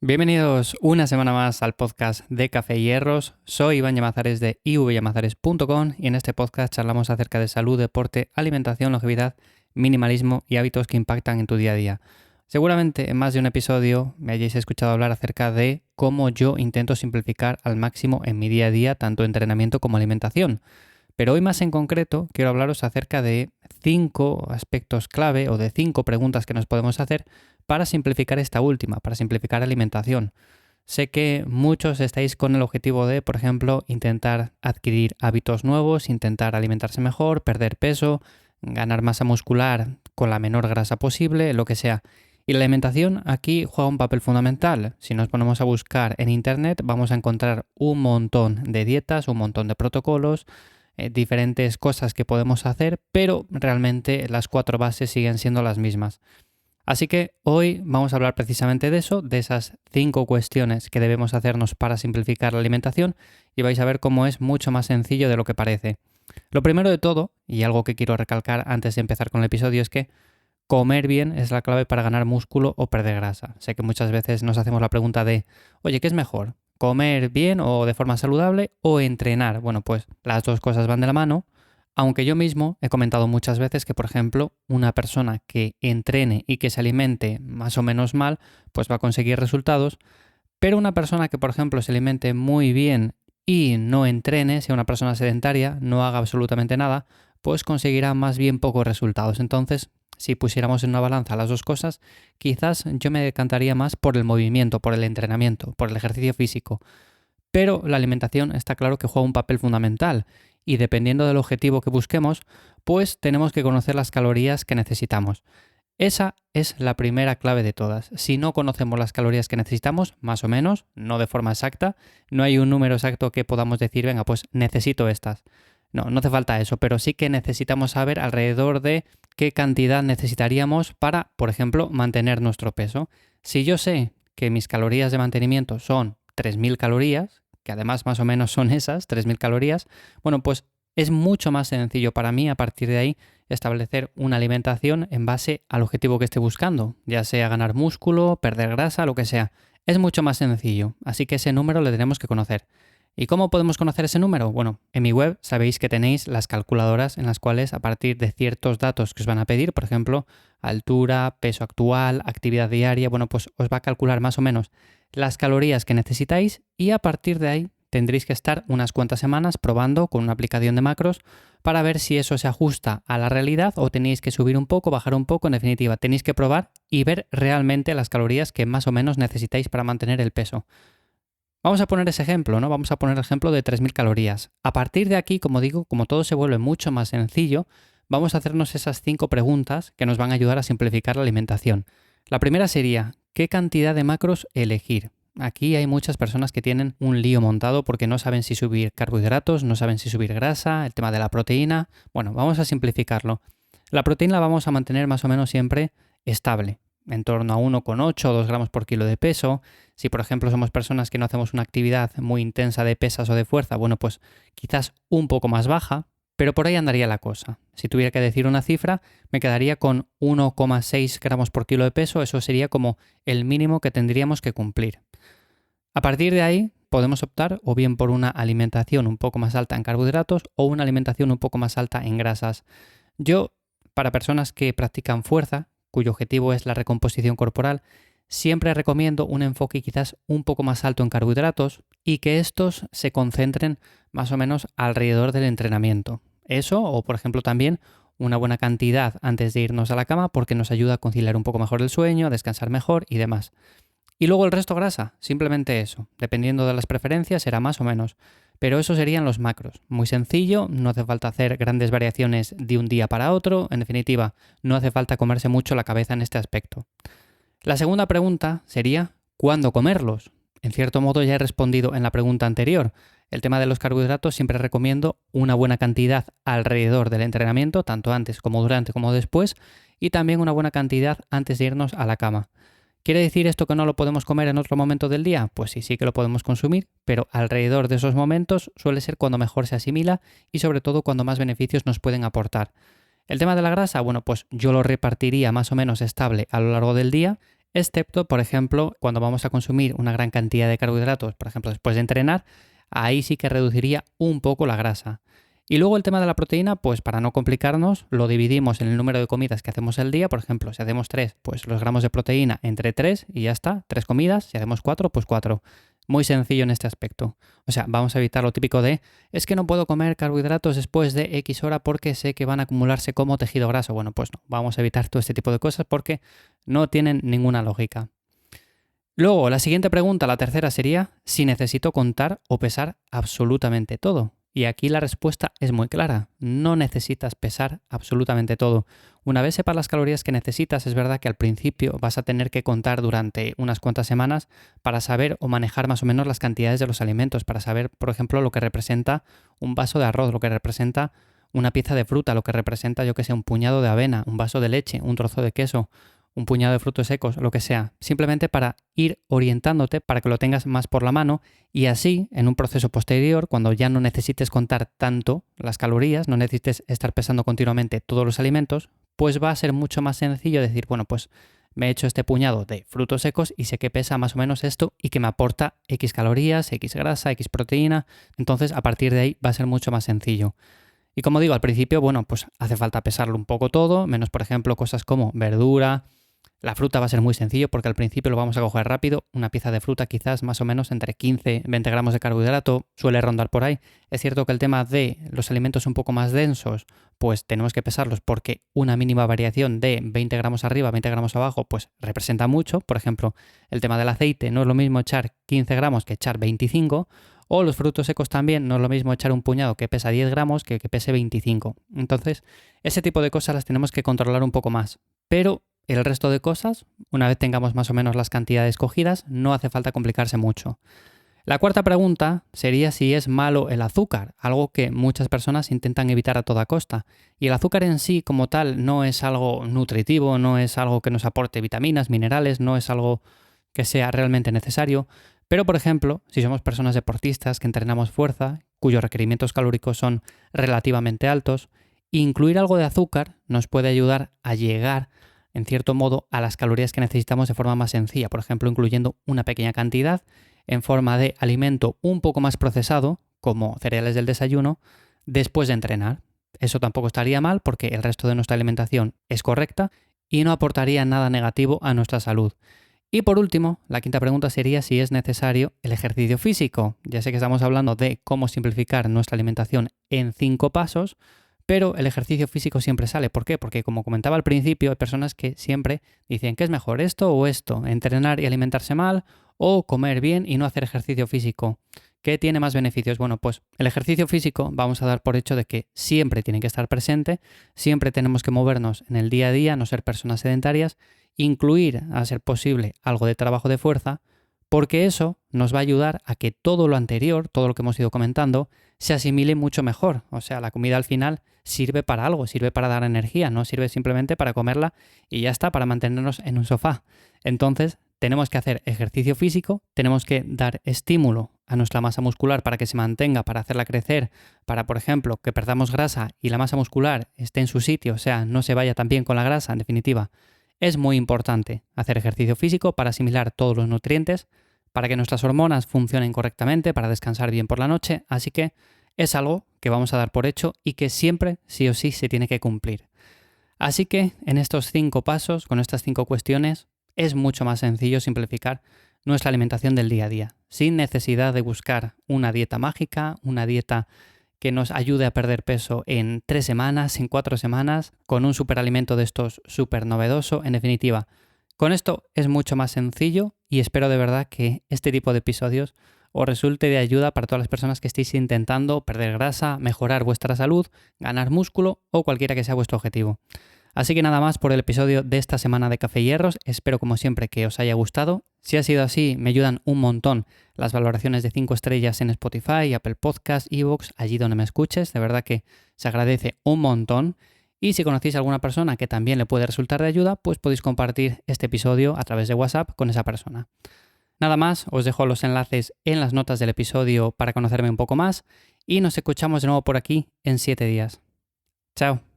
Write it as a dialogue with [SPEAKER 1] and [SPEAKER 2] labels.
[SPEAKER 1] Bienvenidos una semana más al podcast de Café y Hierros. Soy Iván Llamazares de ivyamazares.com y en este podcast charlamos acerca de salud, deporte, alimentación, longevidad, minimalismo y hábitos que impactan en tu día a día. Seguramente en más de un episodio me hayáis escuchado hablar acerca de cómo yo intento simplificar al máximo en mi día a día tanto entrenamiento como alimentación. Pero hoy más en concreto quiero hablaros acerca de 5 aspectos clave o de 5 preguntas que nos podemos hacer para simplificar esta última, para simplificar alimentación. Sé que muchos estáis con el objetivo de, por ejemplo, intentar adquirir hábitos nuevos, intentar alimentarse mejor, perder peso, ganar masa muscular con la menor grasa posible, lo que sea. Y la alimentación aquí juega un papel fundamental. Si nos ponemos a buscar en internet vamos a encontrar un montón de dietas, un montón de protocolos, diferentes cosas que podemos hacer, pero realmente las 4 bases siguen siendo las mismas. Así que hoy vamos a hablar precisamente de eso, de esas 5 cuestiones que debemos hacernos para simplificar la alimentación y vais a ver cómo es mucho más sencillo de lo que parece. Lo primero de todo, y algo que quiero recalcar antes de empezar con el episodio, es que comer bien es la clave para ganar músculo o perder grasa. Sé que muchas veces nos hacemos la pregunta de, oye, ¿qué es mejor? ¿Comer bien o de forma saludable o entrenar? Bueno, pues las dos cosas van de la mano. Aunque yo mismo he comentado muchas veces que, por ejemplo, una persona que entrene y que se alimente más o menos mal, pues va a conseguir resultados, pero una persona que, por ejemplo, se alimente muy bien y no entrene, sea una persona sedentaria, no haga absolutamente nada, pues conseguirá más bien pocos resultados. Entonces, si pusiéramos en una balanza las dos cosas, quizás yo me decantaría más por el movimiento, por el entrenamiento, por el ejercicio físico. Pero la alimentación está claro que juega un papel fundamental y dependiendo del objetivo que busquemos, pues tenemos que conocer las calorías que necesitamos. Esa es la primera clave de todas. Si no conocemos las calorías que necesitamos, más o menos, no de forma exacta, no hay un número exacto que podamos decir, venga, pues necesito estas. No hace falta eso, pero sí que necesitamos saber alrededor de qué cantidad necesitaríamos para, por ejemplo, mantener nuestro peso. Si yo sé que mis calorías de mantenimiento son 3.000 calorías, que además más o menos son esas, 3.000 calorías, bueno, pues es mucho más sencillo para mí a partir de ahí establecer una alimentación en base al objetivo que esté buscando, ya sea ganar músculo, perder grasa, lo que sea. Es mucho más sencillo, así que ese número lo tenemos que conocer. ¿Y cómo podemos conocer ese número? Bueno, en mi web sabéis que tenéis las calculadoras en las cuales a partir de ciertos datos que os van a pedir, por ejemplo, altura, peso actual, actividad diaria, bueno, pues os va a calcular más o menos las calorías que necesitáis y a partir de ahí tendréis que estar unas cuantas semanas probando con una aplicación de macros para ver si eso se ajusta a la realidad o tenéis que subir un poco, bajar un poco, en definitiva, tenéis que probar y ver realmente las calorías que más o menos necesitáis para mantener el peso. Vamos a poner ese ejemplo, ¿no? Vamos a poner el ejemplo de 3.000 calorías. A partir de aquí, como digo, como todo se vuelve mucho más sencillo, vamos a hacernos esas 5 preguntas que nos van a ayudar a simplificar la alimentación. La primera sería, ¿qué cantidad de macros elegir? Aquí hay muchas personas que tienen un lío montado porque no saben si subir carbohidratos, no saben si subir grasa, el tema de la proteína. Bueno, vamos a simplificarlo. La proteína la vamos a mantener más o menos siempre estable, en torno a 1,8 o 2 gramos por kilo de peso. Si por ejemplo somos personas que no hacemos una actividad muy intensa de pesas o de fuerza, bueno, pues quizás un poco más baja, pero por ahí andaría la cosa. Si tuviera que decir una cifra, me quedaría con 1,6 gramos por kilo de peso, eso sería como el mínimo que tendríamos que cumplir. A partir de ahí podemos optar o bien por una alimentación un poco más alta en carbohidratos o una alimentación un poco más alta en grasas. Yo, para personas que practican fuerza, cuyo objetivo es la recomposición corporal, siempre recomiendo un enfoque quizás un poco más alto en carbohidratos y que estos se concentren más o menos alrededor del entrenamiento. Eso, o por ejemplo también una buena cantidad antes de irnos a la cama porque nos ayuda a conciliar un poco mejor el sueño, a descansar mejor y demás. Y luego el resto grasa, simplemente eso. Dependiendo de las preferencias será más o menos. Pero eso serían los macros. Muy sencillo, no hace falta hacer grandes variaciones de un día para otro. En definitiva, no hace falta comerse mucho la cabeza en este aspecto. La segunda pregunta sería, ¿cuándo comerlos? En cierto modo ya he respondido en la pregunta anterior. El tema de los carbohidratos siempre recomiendo una buena cantidad alrededor del entrenamiento, tanto antes como durante como después, y también una buena cantidad antes de irnos a la cama. ¿Quiere decir esto que no lo podemos comer en otro momento del día? Pues sí que lo podemos consumir, pero alrededor de esos momentos suele ser cuando mejor se asimila y sobre todo cuando más beneficios nos pueden aportar. El tema de la grasa, bueno, pues yo lo repartiría más o menos estable a lo largo del día excepto, por ejemplo, cuando vamos a consumir una gran cantidad de carbohidratos, por ejemplo, después de entrenar, ahí sí que reduciría un poco la grasa. Y luego el tema de la proteína, pues para no complicarnos, lo dividimos en el número de comidas que hacemos al día. Por ejemplo, si hacemos 3, pues los gramos de proteína entre 3 y ya está, 3 comidas. Si hacemos 4, pues 4. Muy sencillo en este aspecto. O sea, vamos a evitar lo típico de, es que no puedo comer carbohidratos después de X hora porque sé que van a acumularse como tejido graso. Bueno, pues no, vamos a evitar todo este tipo de cosas porque no tienen ninguna lógica. Luego, la siguiente pregunta, la tercera, sería si necesito contar o pesar absolutamente todo. Y aquí la respuesta es muy clara. No necesitas pesar absolutamente todo. Una vez sepas las calorías que necesitas, es verdad que al principio vas a tener que contar durante unas cuantas semanas para saber o manejar más o menos las cantidades de los alimentos, para saber, por ejemplo, lo que representa un vaso de arroz, lo que representa una pieza de fruta, lo que representa, yo que sé, un puñado de avena, un vaso de leche, un trozo de queso, un puñado de frutos secos, lo que sea, simplemente para ir orientándote, para que lo tengas más por la mano y así, en un proceso posterior, cuando ya no necesites contar tanto las calorías, no necesites estar pesando continuamente todos los alimentos, pues va a ser mucho más sencillo decir, bueno, pues me he hecho este puñado de frutos secos y sé que pesa más o menos esto y que me aporta X calorías, X grasa, X proteína, entonces a partir de ahí va a ser mucho más sencillo. Y como digo, al principio, bueno, pues hace falta pesarlo un poco todo, menos por ejemplo cosas como verdura. La fruta va a ser muy sencillo porque al principio lo vamos a coger rápido. Una pieza de fruta quizás más o menos entre 15 y 20 gramos de carbohidrato suele rondar por ahí. Es cierto que el tema de los alimentos un poco más densos, pues tenemos que pesarlos porque una mínima variación de 20 gramos arriba, 20 gramos abajo, pues representa mucho. Por ejemplo, el tema del aceite, no es lo mismo echar 15 gramos que echar 25. O los frutos secos también, no es lo mismo echar un puñado que pesa 10 gramos que pese 25. Entonces, ese tipo de cosas las tenemos que controlar un poco más. Pero el resto de cosas, una vez tengamos más o menos las cantidades cogidas, no hace falta complicarse mucho. La cuarta pregunta sería si es malo el azúcar, algo que muchas personas intentan evitar a toda costa. Y el azúcar en sí como tal no es algo nutritivo, no es algo que nos aporte vitaminas, minerales, no es algo que sea realmente necesario. Pero por ejemplo, si somos personas deportistas que entrenamos fuerza, cuyos requerimientos calóricos son relativamente altos, incluir algo de azúcar nos puede ayudar a llegar en cierto modo, a las calorías que necesitamos de forma más sencilla, por ejemplo, incluyendo una pequeña cantidad en forma de alimento un poco más procesado, como cereales del desayuno, después de entrenar. Eso tampoco estaría mal porque el resto de nuestra alimentación es correcta y no aportaría nada negativo a nuestra salud. Y por último, la quinta pregunta sería si es necesario el ejercicio físico. Ya sé que estamos hablando de cómo simplificar nuestra alimentación en 5 pasos, pero el ejercicio físico siempre sale. ¿Por qué? Porque como comentaba al principio, hay personas que siempre dicen ¿qué es mejor, esto o esto? ¿Entrenar y alimentarse mal o comer bien y no hacer ejercicio físico? ¿Qué tiene más beneficios? Bueno, pues el ejercicio físico vamos a dar por hecho de que siempre tiene que estar presente, siempre tenemos que movernos en el día a día, no ser personas sedentarias, incluir, a ser posible, algo de trabajo de fuerza, porque eso nos va a ayudar a que todo lo anterior, todo lo que hemos ido comentando, se asimile mucho mejor. O sea, la comida al final sirve para algo, sirve para dar energía, no sirve simplemente para comerla y ya está, para mantenernos en un sofá. Entonces, tenemos que hacer ejercicio físico, tenemos que dar estímulo a nuestra masa muscular para que se mantenga, para hacerla crecer, para, por ejemplo, que perdamos grasa y la masa muscular esté en su sitio, o sea, no se vaya tan bien con la grasa, en definitiva. Es muy importante hacer ejercicio físico para asimilar todos los nutrientes, para que nuestras hormonas funcionen correctamente, para descansar bien por la noche, así que es algo que vamos a dar por hecho y que siempre, sí o sí, se tiene que cumplir. Así que en estos 5 pasos, con estas 5 cuestiones, es mucho más sencillo simplificar nuestra alimentación del día a día, sin necesidad de buscar una dieta mágica, una dieta que nos ayude a perder peso en 3 semanas, en 4 semanas, con un superalimento de estos súper novedoso, en definitiva. Con esto es mucho más sencillo y espero de verdad que este tipo de episodios os resulte de ayuda para todas las personas que estéis intentando perder grasa, mejorar vuestra salud, ganar músculo o cualquiera que sea vuestro objetivo. Así que nada más por el episodio de esta semana de Café y Hierros. Espero como siempre que os haya gustado. Si ha sido así, me ayudan un montón las valoraciones de 5 estrellas en Spotify, Apple Podcasts, iVoox, allí donde me escuches. De verdad que se agradece un montón. Y si conocéis a alguna persona que también le puede resultar de ayuda, pues podéis compartir este episodio a través de WhatsApp con esa persona. Nada más, os dejo los enlaces en las notas del episodio para conocerme un poco más y nos escuchamos de nuevo por aquí en 7 días. Chao.